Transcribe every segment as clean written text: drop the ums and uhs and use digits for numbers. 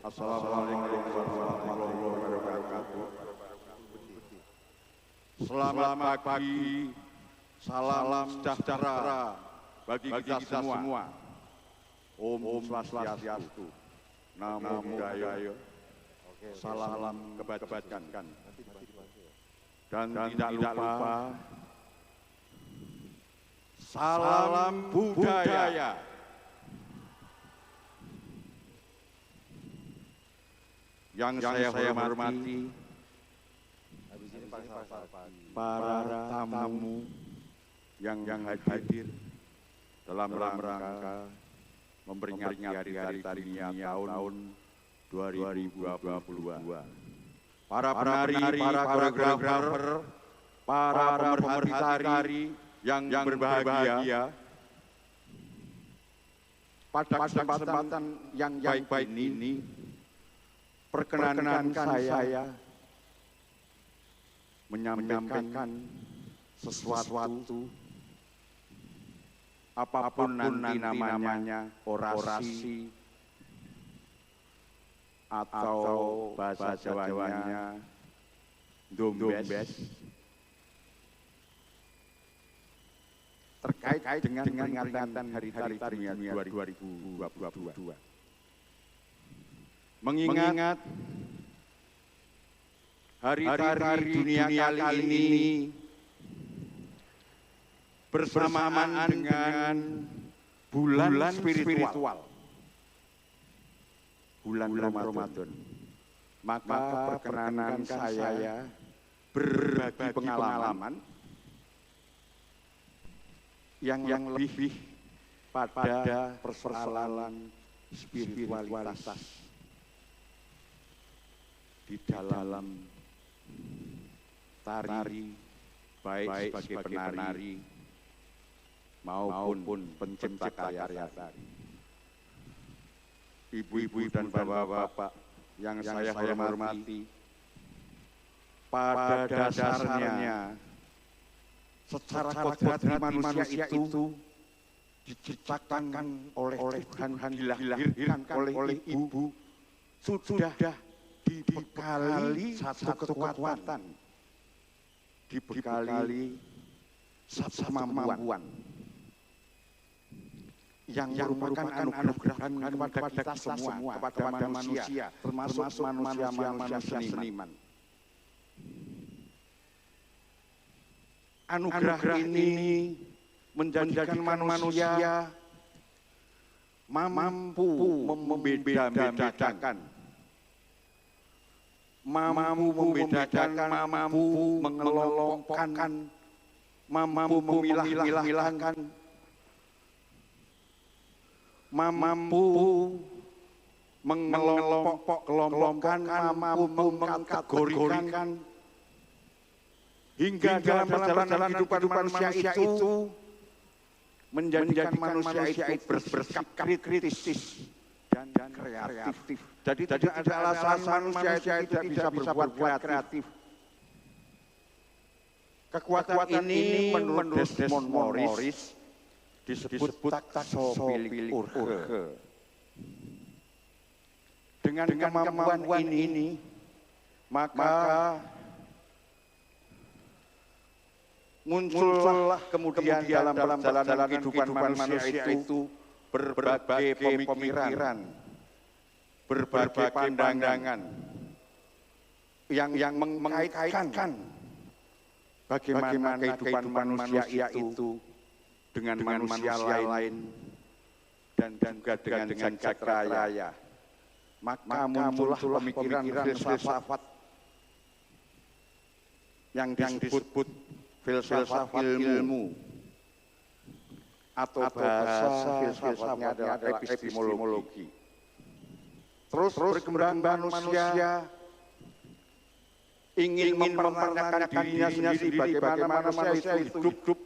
Assalamualaikum warahmatullahi wabarakatuh. Selamat pagi, salam sejahtera bagi kita semua. Om Swastiastu, Namo Buddhaya, salam kebajikan, dan tidak lupa salam budaya. Yang saya hormati para tamu yang hadir dalam rangka memperingati hari dunia tahun 2022. Para penari, para koreografer, para pemerhati tari yang berbahagia, pada kesempatan yang baik ini, perkenankan saya menyampaikan sesuatu, apapun nanti namanya, orasi atau bahasa Jawanya dombes, terkait dengan peringatan Hari Dunia 2022. Mengingat Hari Dunia kali ini bersamaan dengan bulan spiritual, bulan Ramadan, maka perkenanan saya berbagi pengalaman yang lebih pada persoalan spiritualitas di dalam tari, baik sebagai penari maupun pencipta karya tari. Ibu-ibu dan bapak-bapak yang saya hormati, pada dasarnya secara kodrati manusia itu diciptakan oleh Tuhan, dilahirkan oleh ibu, sudah dibekali satu kekuatan, dibekali satu kemampuan yang merupakan anugerah kepada kita semua, kepada manusia, termasuk manusia seniman. Anugerah ini menjadikan manusia mampu membedakan, mampu mengelompokkan, mampu memilah-milahkan, mampu mengelompokkan, mampu mengkategorikan, hingga dalam perjalanan kehidupan manusia itu menjadikan manusia itu bersikap kritis dan kreatif. Jadi tidak ada alasan manusia itu tidak bisa berbuat kreatif. Kekuatan ini menurut Desmond Morris disebut taksofilik urge. Dengan kemampuan ini, maka muncullah kemudian dalam perjalanan kehidupan manusia itu berbagai pemikiran, berbagai pandangan yang mengaitkan bagaimana kehidupan manusia itu dengan manusia lain dan juga dengan jagat raya. Maka muncullah pemikiran filsafat yang disebut filsafat ilmu, atau bahasa filsafatnya adalah epistemologi. Terus berkembang manusia ingin mempertanyakan dirinya sendiri, bagaimana manusia itu hidup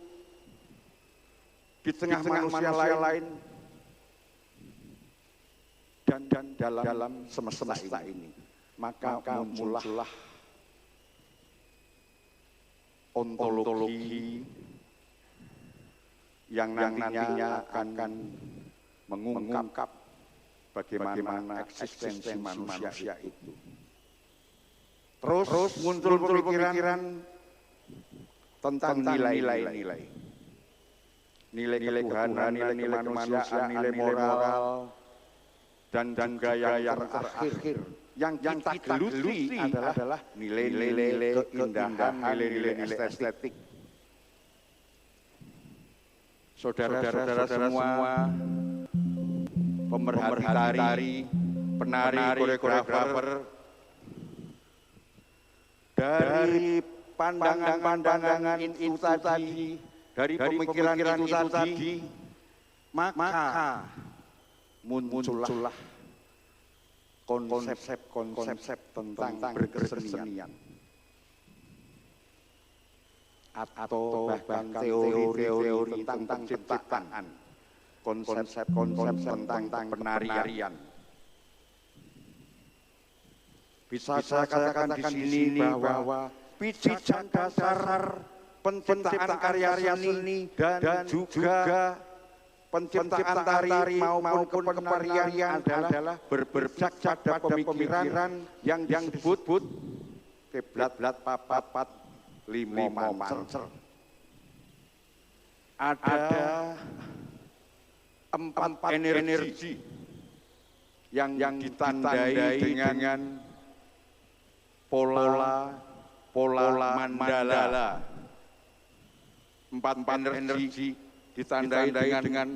di tengah manusia lain dan dalam semesta ini. Maka muncullah ontologi yang nantinya akan mengungkap bagaimana eksistensi manusia itu. Terus muncul pemikiran tentang nilai-nilai. nilai ketuhanan, nilai kemanusiaan, nilai moral, dan juga yang terakhir yang kita geluti adalah nilai-nilai keindahan, nilai-nilai estetik. Saudara-saudara semua, pemerhati tari, penari, koreografer, dari pandangan-pandangan itu tadi, dari pemikiran itu tadi, maka muncullah konsep tentang berkesenian atau bahkan teori tentang penciptaan konsep tentang penarian. Bisa saya katakan di sini bahwa pijakan dasar penciptaan karya seni dan juga penciptaan tari maupun penarian adalah berpijak pada pemikiran yang disebut kiblat papat lima pancer. Ada empat energi yang ditandai dengan pola mandala. Empat energi ditandai dengan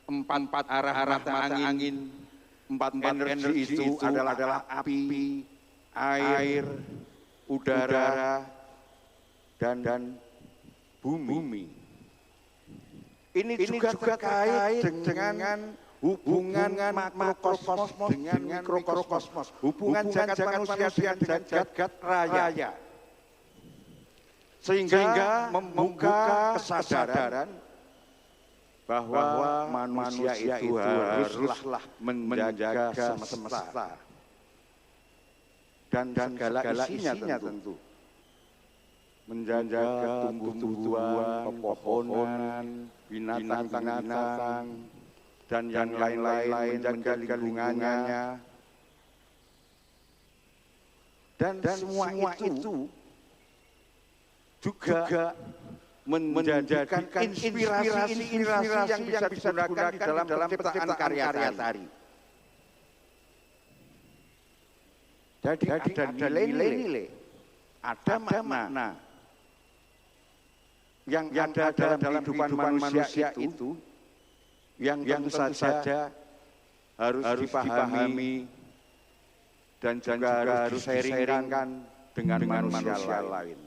empat arah angin. Empat energi itu adalah api, air, udara, dan bumi. Ini juga terkait dengan hubungan makrokosmos dengan mikrokosmos, hubungan jagat manusia dan jagat raya. Sehingga membuka kesadaran bahwa manusia itu haruslah menjaga semesta dan segala isinya tentu. Menjaga tumbuh-tumbuhan, pepohonan, binatang-binatang, dan yang lain-lain, menjaga lingkungannya. Dan semua itu juga menjadikan inspirasi yang bisa digunakan di dalam penciptaan karya tari. Jadi ada nilai-nilai, ada makna yang ada dalam kehidupan manusia itu yang tentu saja harus dipahami dan juga harus diseringkan dengan manusia lain.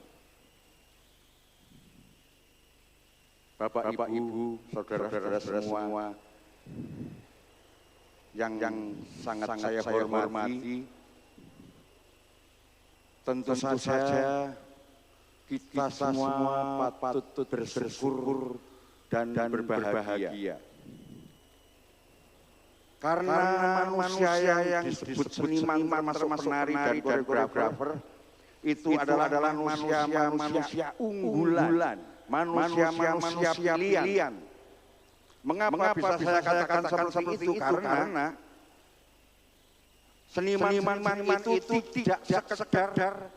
Bapak, Ibu, saudara-saudara semua yang sangat saya hormati, tentu saja kita semua patut bersyukur dan berbahagia. Karena manusia yang disebut seniman, termasuk penari dan koreografer, itu adalah manusia unggulan, manusia pilihan. Mengapa bisa saya katakan seperti itu? Karena seniman itu tidak sekedar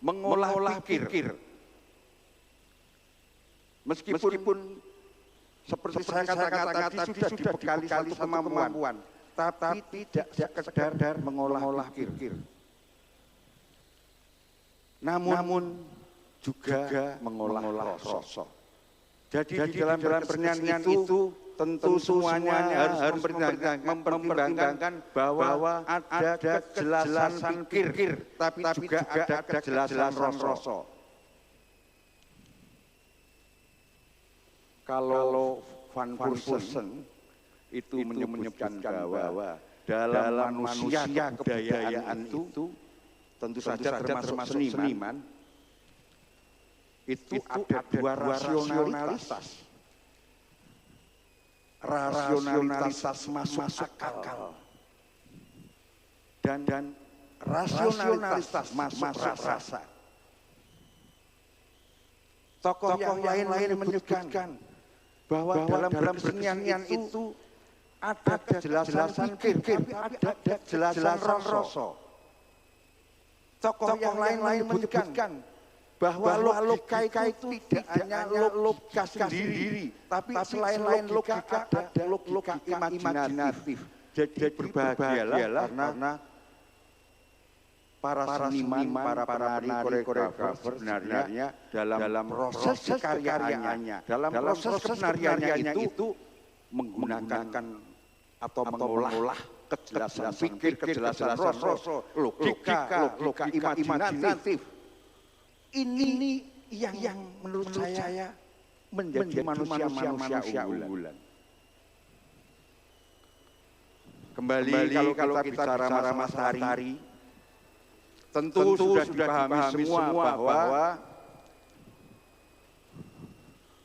mengolah pikir. Meskipun seperti saya katakan tadi sudah dibekali satu kemampuan, tapi tidak sekedar mengolah pikir. Namun juga mengolah rasa. Jadi di dalam bernyanyi itu tentu semuanya harus mempertimbangkan bahwa ada kejelasan pikir, tapi juga ada kejelasan rasa. Kalau Van Morrison itu menyebutkan bahwa dalam manusia kebudayaan itu tentu saja termasuk seniman, itu ada dua rasionalitas. Rasionalitas masuk akal dan rasionalitas masuk rasa. Tokoh yang lain menyebutkan bahwa dalam kesenian itu ada kejelasan pikir, tapi ada kejelasan rasa. Tokoh yang lain menyebutkan bahwa logika itu tidak hanya logika sendiri, tapi selain logika ada logika imajinatif. Jadi berbahagialah karena para seniman, para penari, koreografer sebenarnya dalam proses karyaannya, dalam proses penariannya itu menggunakan atau mengolah kejelasan pikir, kejelasan rasa, logika imajinatif. Ini yang menurut saya menjadi manusia unggulan. Kembali kalau kita bicara Mas Tari, tentu sudah dipahami semua bahwa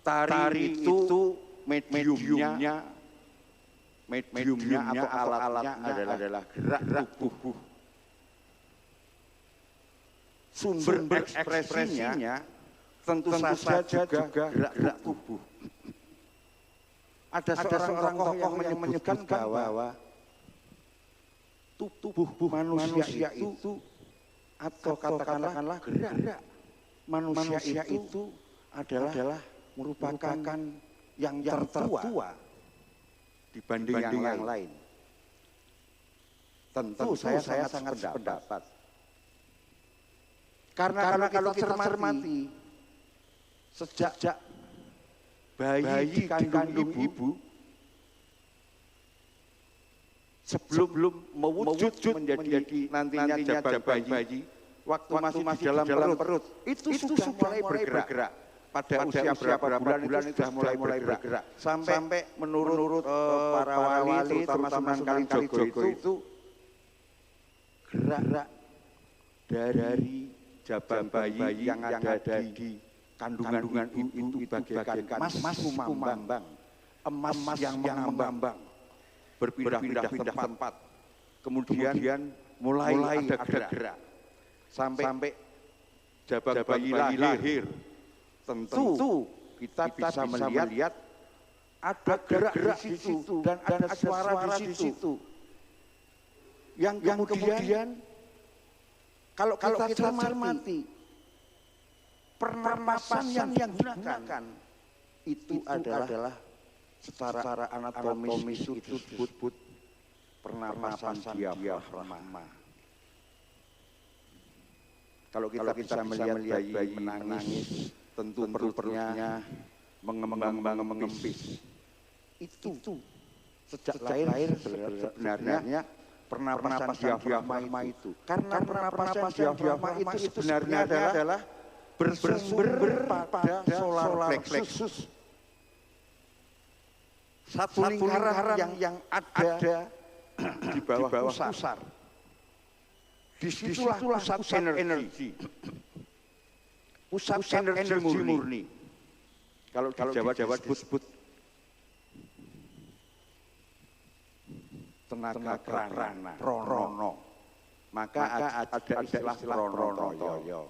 tari itu mediumnya atau alatnya adalah gerak tubuh. Sumber ekspresinya tentu saja juga gerak tubuh. Ada seorang tokoh yang menyebutkan bahwa tubuh manusia itu atau katakanlah gerak manusia itu adalah merupakan yang tertua dibanding yang lain. Tentu saya sangat sependapat. Karena kalau kita cermati sejak bayi dikandung ibu sebelum mewujud menjadi nantinya jabat bayi, waktu masih di dalam perut itu sudah mulai bergerak. Pada usia berapa bulan itu sudah mulai bergerak. Sampai menurut para wali, terutama Sunan Kalijogo itu gerak dari jaban bayi yang ada di kandungan ibu itu bagaikan emas kumambang, emas yang mengambang, berpindah-pindah tempat. Kemudian mulai ada gerak sampai jaban bayi lahir. Tentu kita bisa melihat ada gerak di situ dan ada suara di situ. Yang kemudian kalau kita cermati pernapasan yang digunakan itu adalah secara anatomis itu disebut pernapasan diafragma. Kalau kita bisa melihat bayi menangis, tentu perutnya mengembis. Itu sejak lahir sebenarnya pernapasan diafragma itu. Karena pernapasan diafragma itu sebenarnya adalah bersumber pada solar plexus. Satu lingkaran yang ada di bawah pusar. Disitulah pusat energi. Pusat energi murni. Kalau di Jawa disebut tenaga prana, prono. Maka ada istilah pronoyo.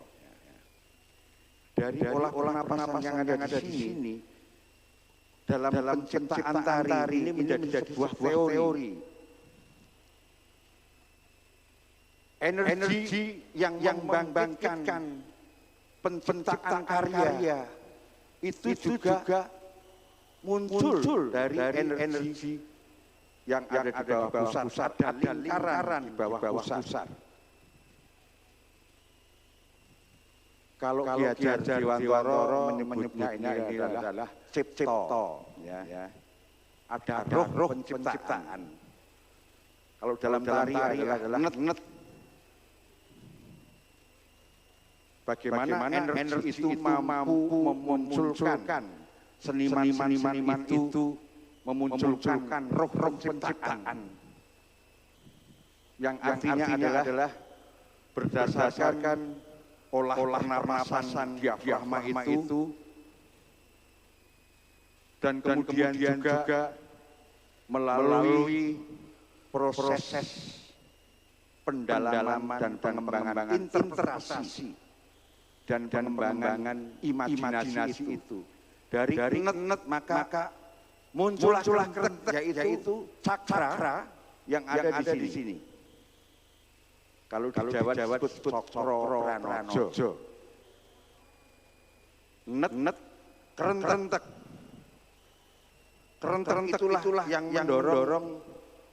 Dari olah pernapasan yang ada di sini, dalam penciptaan tari ini menjadi sebuah teori. Energi yang membangkitkan penciptaan karya itu juga muncul dari energi yang ada di bawah pusar, ada lingkaran di bawah pusar. Kalau Ki Hajar Dewantara menyebutnya ini adalah cipto, ya. Ada roh penciptaan. Kalau dalam tari adalah net. Bagaimana energi itu mampu memunculkan seniman itu memunculkan roh penciptaan yang artinya adalah berdasarkan olah pernapasan diafragma itu dan kemudian juga melalui proses pendalaman dan pengembangan interpretasi dan pengembangan imajinasi itu dari net maka muncullah yaitu cakra yang ada di sini. Kalau di Jawa disebut cakra pranojo. net, kerentek. Kerentek itulah yang mendorong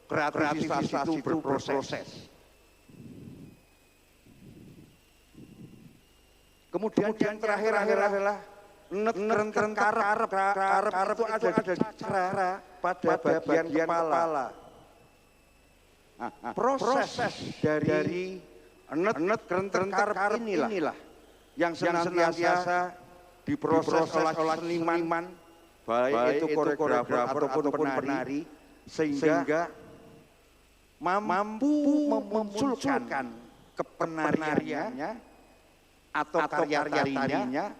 kreativitas itu berproses. Kemudian yang terakhir adalah net karep itu ada cara pada bagian kepala. Proses dari net karep inilah yang senantiasa diproses oleh seniman, baik itu koreografer ataupun penari, sehingga mampu memunculkan kepenariannya atau karya-karyanya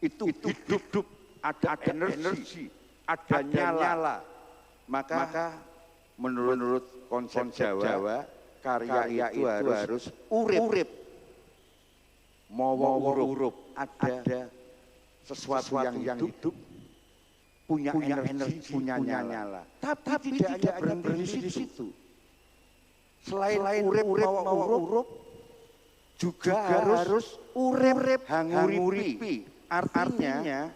itu hidup, ada energi, ada nyala. Maka menurut konsep Jawa, karya itu harus urip. Mau urup, ada sesuatu yang hidup, punya energi, punya nyala. Tapi tidak hanya berhenti di situ. Selain urip mau urup, juga harus urip hanguripi. Artinya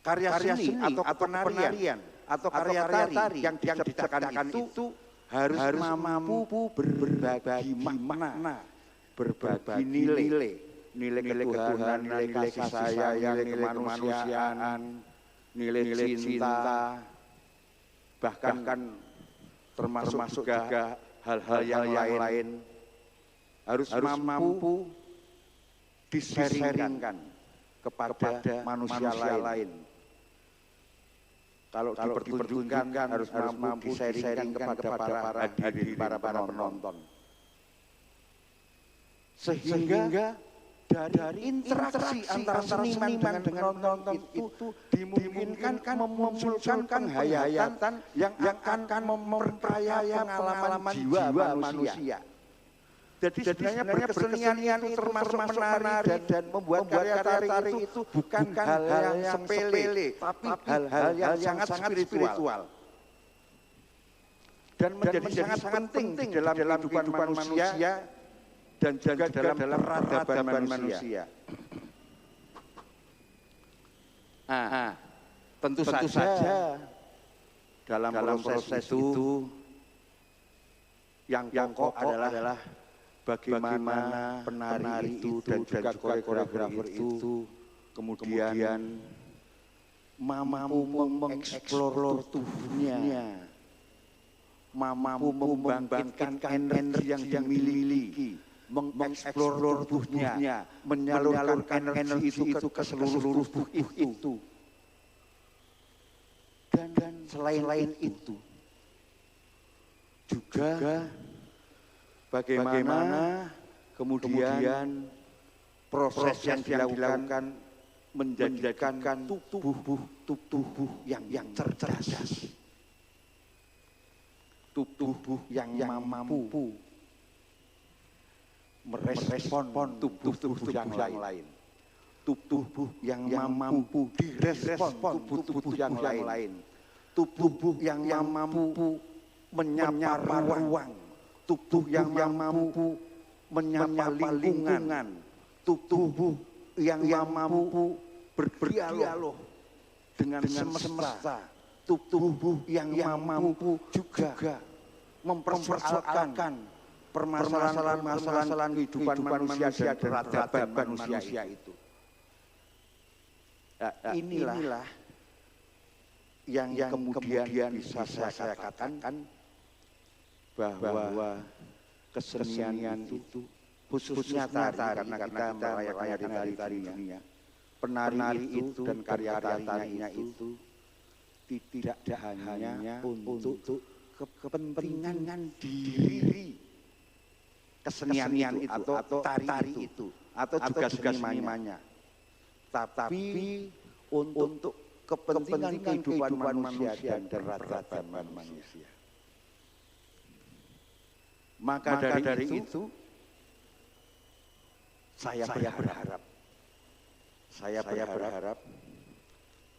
karya seni atau penarian atau karya tari yang diciptakan itu harus mampu berbagi makna, berbagi nilai ketuhanan, nilai kasih sayang, nilai kemanusiaan, nilai cinta, bahkan termasuk juga hal-hal yang lain harus mampu diseringkan kepada manusia lain. Kalau dipertunjukkan harus mampu diseringkan kepada para hadirin, para penonton. Sehingga dari interaksi antara seniman dengan penonton itu dimungkinkan memunculkan penghayatan yang akan memperkaya pengalaman jiwa manusia. Jadi sebenarnya berkesenian itu termasuk menari dan membuat karya tari itu bukan hal yang sepele, tapi hal yang sangat spiritual. Dan menjadi sangat penting dalam kehidupan manusia dan juga dalam peradaban manusia. Tentu saja dalam proses itu yang pokok adalah bagaimana penari itu dan juga koreografer itu kemudian mampu mengeksplor tubuhnya, mampu membangkitkan energi yang dimiliki, mengeksplor tubuhnya, menyalurkan energi itu ke seluruh tubuh itu. Dan selain itu juga bagaimana kemudian proses yang dilakukan menjadikan tubuh yang cerdas, tubuh yang mampu merespon tubuh yang lain, tubuh yang mampu direspon tubuh yang lain, tubuh yang mampu menyapa ruang, tubuh yang mampu menyapa lingkungan, tubuh yang mampu berdialog dengan semesta, tubuh yang mampu juga mempersoalkan permasalahan kehidupan manusia dan peradaban manusia itu. Inilah yang kemudian bisa saya katakan bahwa kesenian itu khususnya tari, karena kita merayakan hari-hari dunia, penari itu dan karya-karyanya itu tidak hanya untuk kepentingan diri kesenian itu atau tari itu atau juga senimannya, tapi untuk kepentingan kehidupan manusia dan peradaban manusia. Maka dari itu saya berharap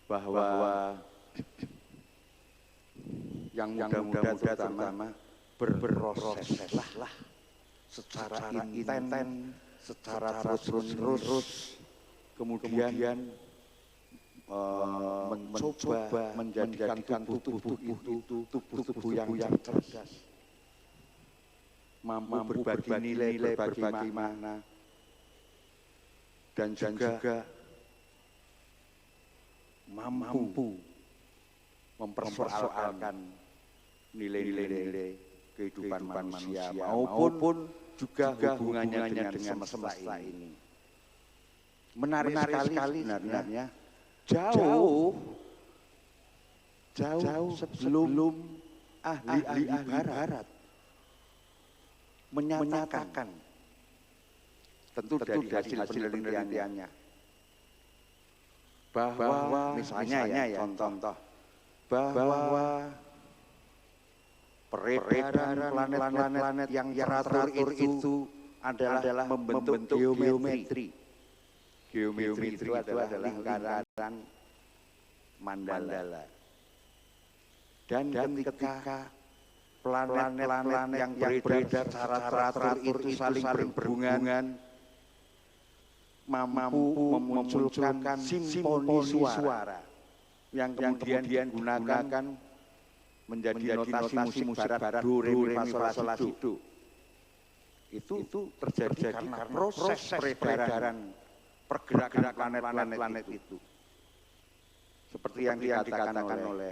bahwa yang muda-muda terutama berproseslah secara intens, secara terus-menerus kemudian mencoba menjadikan tubuh itu tubuh yang cerdas, mampu berbagi nilai, berbagi makna, dan juga mampu mempersoalkan nilai-nilai kehidupan manusia maupun juga hubungannya dengan semesta ini. Menarik sekali sebenarnya. Jauh sebelum ahli barat menyatakan, tentu dari hasil penelitiannya, bahwa misalnya ya contoh bahwa peredaran planet-planet yang teratur itu adalah membentuk geometri. Geometri itu adalah lingkaran mandala. Dan ketika planet-planet yang beredar secara teratur itu saling berhubungan, mampu memunculkan simfoni suara yang kemudian digunakan menjadi notasi musik barat do re mi fa sol la si do. Itu terjadi karena proses peredaran pergerakan planet-planet itu. Seperti yang dikatakan oleh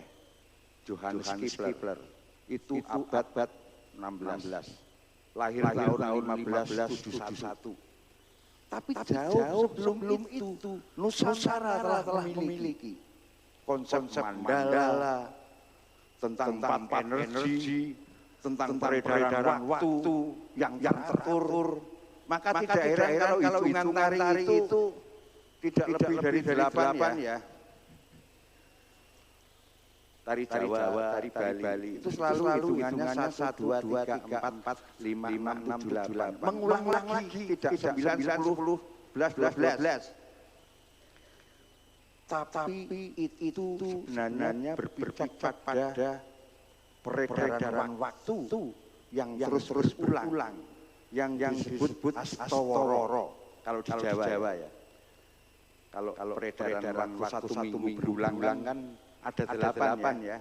Johannes Kepler, itu abad 16, lahir tahun 1571. Tapi jauh sebelum itu Nusantara telah memiliki konsep mandala tentang empat energi, tentang peredaran waktu yang teratur. Maka tidak heran kalau hitungan tari itu tidak lebih dari 8 ya. Tari Jawa, tari Bali itu selalu hitungannya 1, 2, 3, 4, 5, 6, 7, 8. Mengulang lagi, tidak 9, 10, 11, 12. Tapi itu sebenarnya berpijak pada peredaran waktu yang terus berulang, yang disebut astawara kalau di Jawa ya. Kalau peredaran waktu satu minggu berulang kan ada 8 ya.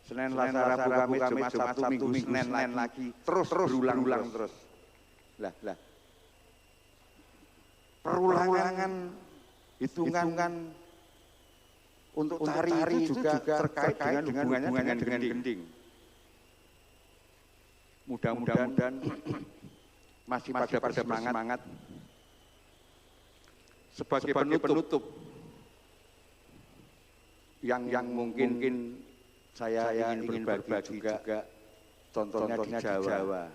Senin, Selasa, Rabu, Kamis, Jumat, Sabtu, Minggu, Senin lagi terus berulang terus. Lah. Perulangan hitungan untuk tari itu juga terkait dengan hubungannya dengan gending. Mudah-mudahan masih pada semangat sebagai penutup yang mungkin saya ingin berbagi juga contohnya di Jawa.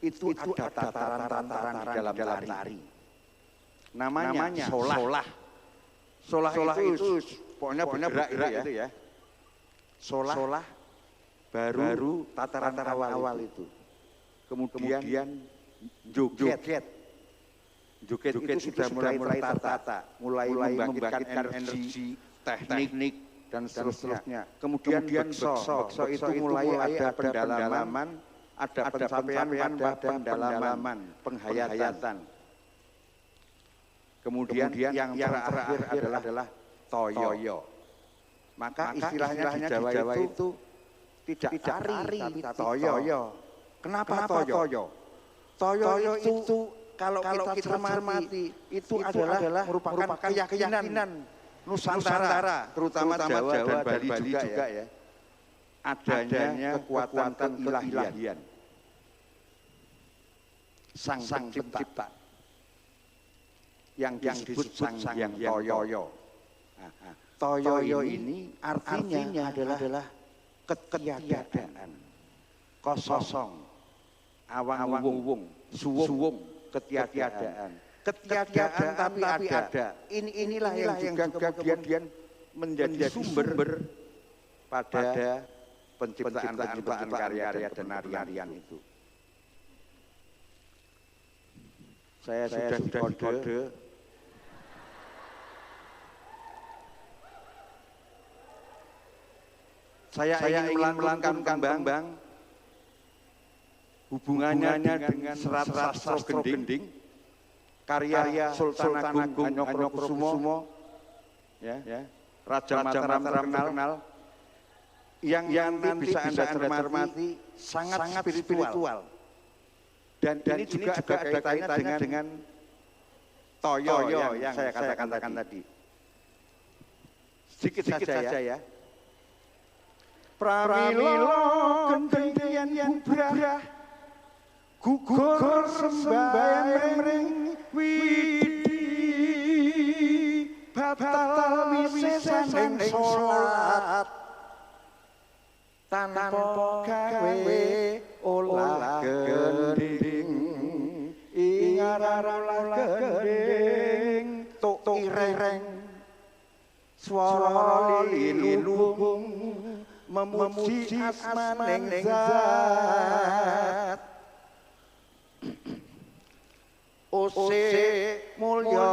Itu ada tataran-tataran di dalam tari. Namanya solah. Solah itu pokoknya bergerak itu ya. Solah baru tataran awal itu. Kemudian joget itu sudah mulai tertata, mulai membangkitkan energi, teknik dan seterusnya. Kemudian bekso itu mulai ada pendalaman, ada pencapaian pada pendalaman, penghayatan. Kemudian yang terakhir adalah toyo. Maka istilahnya di Jawa itu tidak tari tapi toyo. Kenapa toyo? Toyo itu kalau kita cermati itu adalah merupakan keyakinan Nusantara, terutama Jawa dan Bali juga ya. Adanya kekuatan keilahian. Sang pencipta yang disebut Sang Hyang Toyo. Toyo ini artinya adalah ketiadaan, kosong, awang-awung, suwung, ketiadaan tapi ada. Inilah yang juga kemudian menjadi sumber pada penciptaan karya dan tarian itu. Saya sudah dikode. Saya ingin melantunkan Bang hubungannya dengan serat sastro gending karya Sultan Agung Hanyokrokusumo, ya, Raja Mataram terkenal, yang nanti bisa Anda cermati sangat spiritual. Dan ini juga ada kaitannya dengan Toyo yang saya katakan tadi. Sedikit saja ya. Pramila gendeng yen bubrah gugur sembayang widi batal wisesaning salat tanpa gawe olah gending ing aran olah gending tuk ireng swara lilubung memuji asmaning zat ose mulya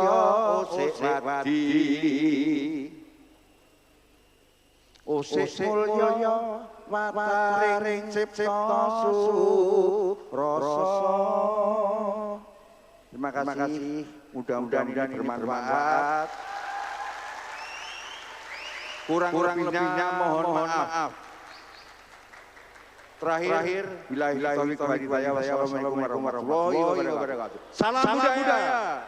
ose wadi ose mulya wataring cipta surasa. Terima kasih, mudah-mudahan ini bermanfaat. Kurang lebihnya mohon maaf. Terakhir, billahi taufiq wal hidayah. Wassalamualaikum warahmatullahi wabarakatuh. Salam budaya.